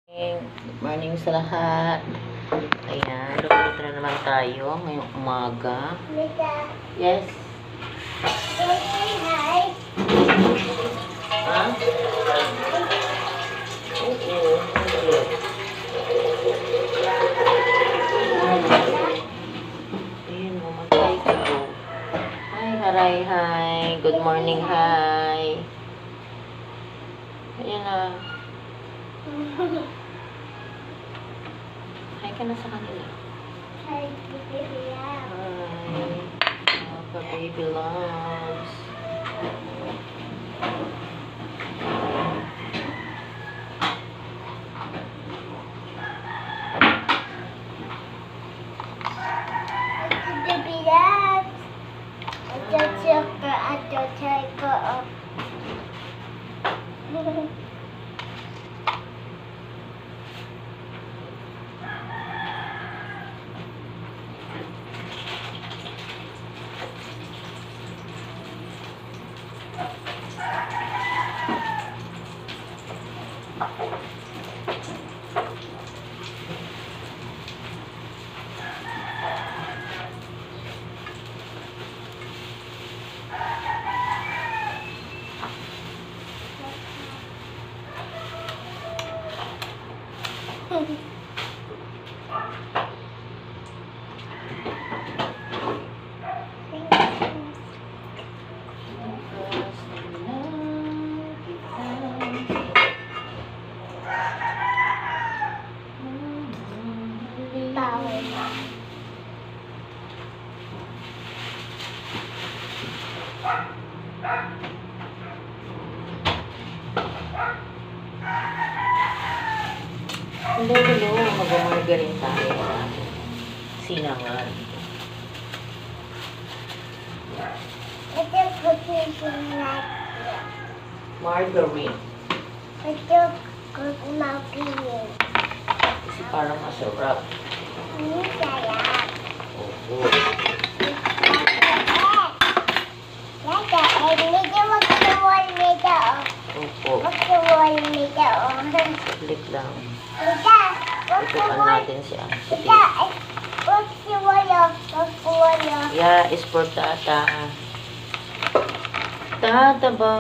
Good morning sa lahat. Ayan, luluto na naman tayo ngayong umaga. Yes. Hi. Ha? Oo. Ayan, mamatay ka po. Hi, haray, hi. Good morning, hi. Ayan na. Hi ka na sa kanila. Hi, baby. Hi. Mga baby loves. Baby loves. Ato ko. Hello, hello. Mag-margarine tayo. Sinangan. Ito cooking like Margarine. ito cooking Kasi parang masarap. Ini saya. Oo. Medyo magkawal nito. Opo. Magkawal nito. Saglit lang. Ika, Tutukan natin si Auntie. magkawal. Yeah, is for tata. Tata ba?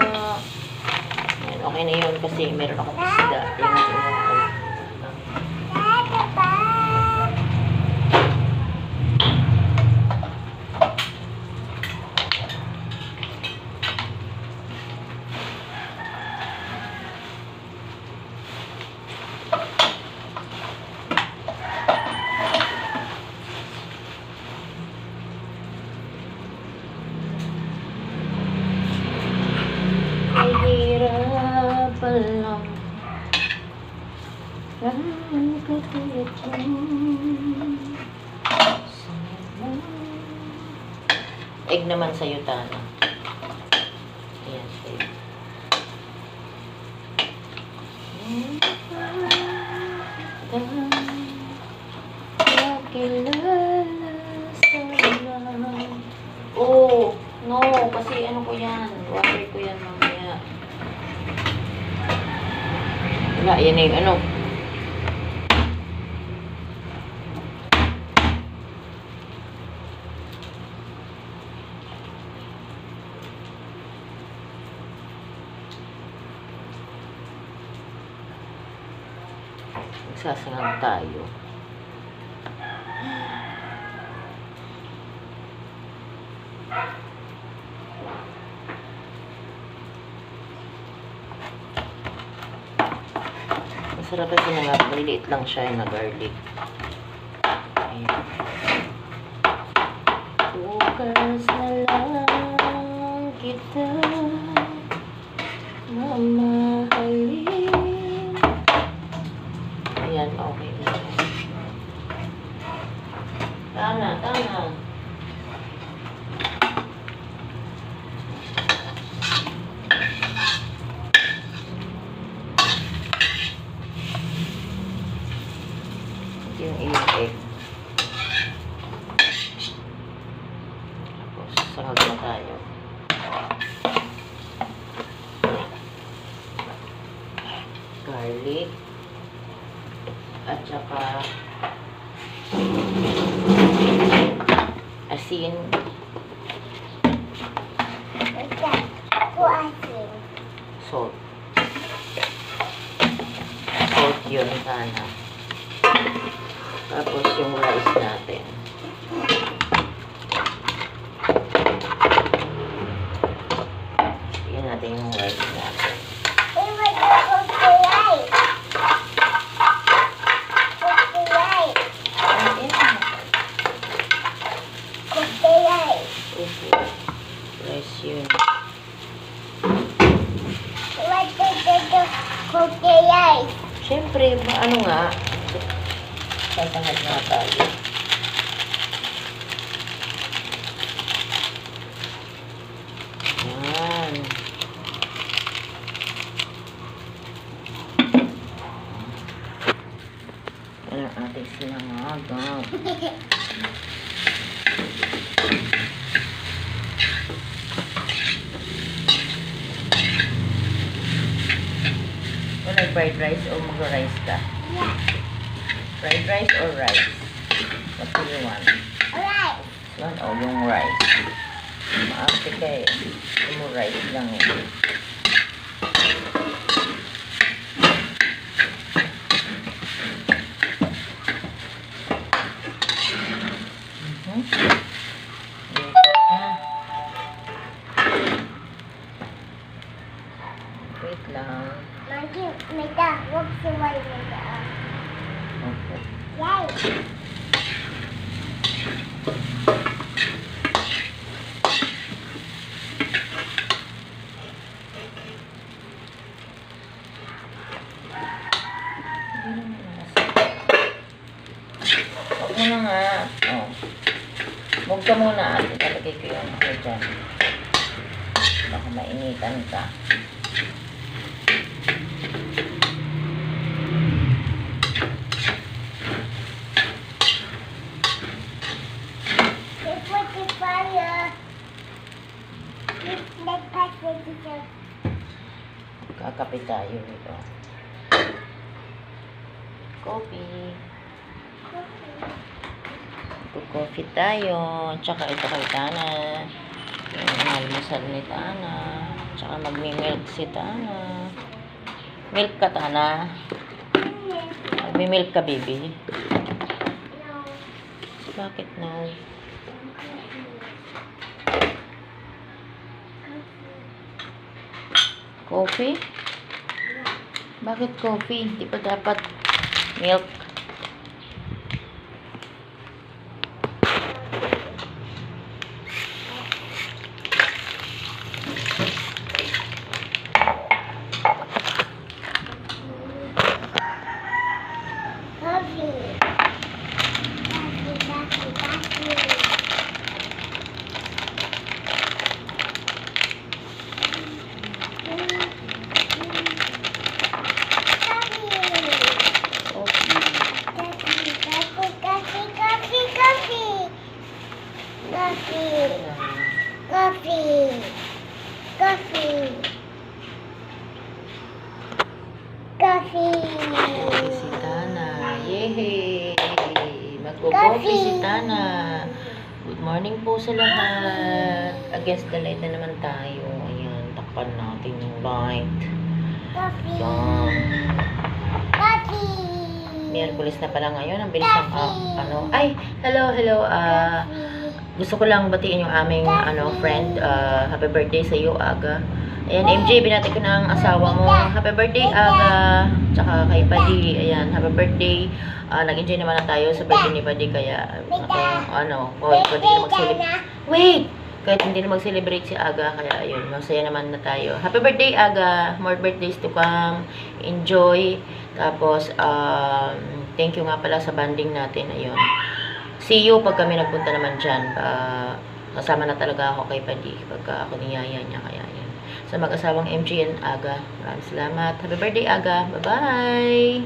Ayan, okay na yun kasi meron akong isda. Yung kahirapan lang. Ang katulad ko. Egg naman sa'yo, Tana. Ayan, sa'yo. Nakilala sana. Oh, no, kasi ano ko yan. Water ko yan mamaya. Wala, yan na yung ano. Magsasangag tayo. Masarap kasi na nga, maliliit lang siya na garlic. Ayan. Bukas na lang kita mamahalin. Ayan, okay na. Tana. Yung iyong egg. Tapos, sangag na tayo. garlic, at saka asin. Tita, ako asin. Salt. Salt yun sana. Tapos yung rice natin. Tignan natin yung rice natin. Eh, mag-cookie. Cookie. Cookie. Okay. Rice yun. Cookie. Siyempre, ano nga, tatangad nga tayo. Yan. Yan ang ating sinangagap. O nag-fried rice o mag-rice ka? Yeah. Fried rice or rice? What do you want? Alright. Yan, o yung rice. Maarte ka eh. Yung rice lang eh. Wait lang. Magi, meda. Huwag suwal meda. Okay. Yay. Huwag mo na nga. Oh. Huwag ka muna at italagay ko yung ako dyan. Baka mainitan ka. Put the fire. Let's pass the teacher. Kakape tayo nito. Coffee. Coffee tayo. Tsaka ito kay Tana. Yung almusal ni Tana. Tsaka magmi-milk si Tana. Milk ka, Tana. Magmi-milk ka, baby. No. Bakit no? Coffee? Bakit coffee? Di ba dapat milk? Coffee. Coffee. Coffee. Coffee. Coffee. Coffee si Tana. Yehey! Magko-coffee si Tana. Good morning po sa lahat. Against the light na naman tayo. Ayan, takpan natin yung light. Coffee. Yan. Coffee. Miyerkules na pala ngayon. Ang bilis ng ano. Ay, hello. Gusto ko lang batiin yung aming friend. Happy birthday sa iyo, Aga. Ayan, MJ, binati ko na ang asawa mo. Happy birthday, Aga. Tsaka kay Padi. Ayan, happy birthday. Nag-enjoy naman na tayo sa birthday ni Padi. Kaya, kahit hindi na mag-celebrate. Wait! Kahit hindi na mag-celebrate si Aga. Kaya, ayun, masaya naman na tayo. Happy birthday, Aga. More birthdays to come. Enjoy. Tapos, thank you nga pala sa banding natin. Ayun. See you pag kami nagpunta naman dyan. Kasama na talaga ako kay Padi pagka ako niyaya niya. Kaya yan. Sa mag-asawang MJ and Aga. Maraming salamat. Happy birthday, Aga. Bye-bye!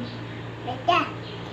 Meda.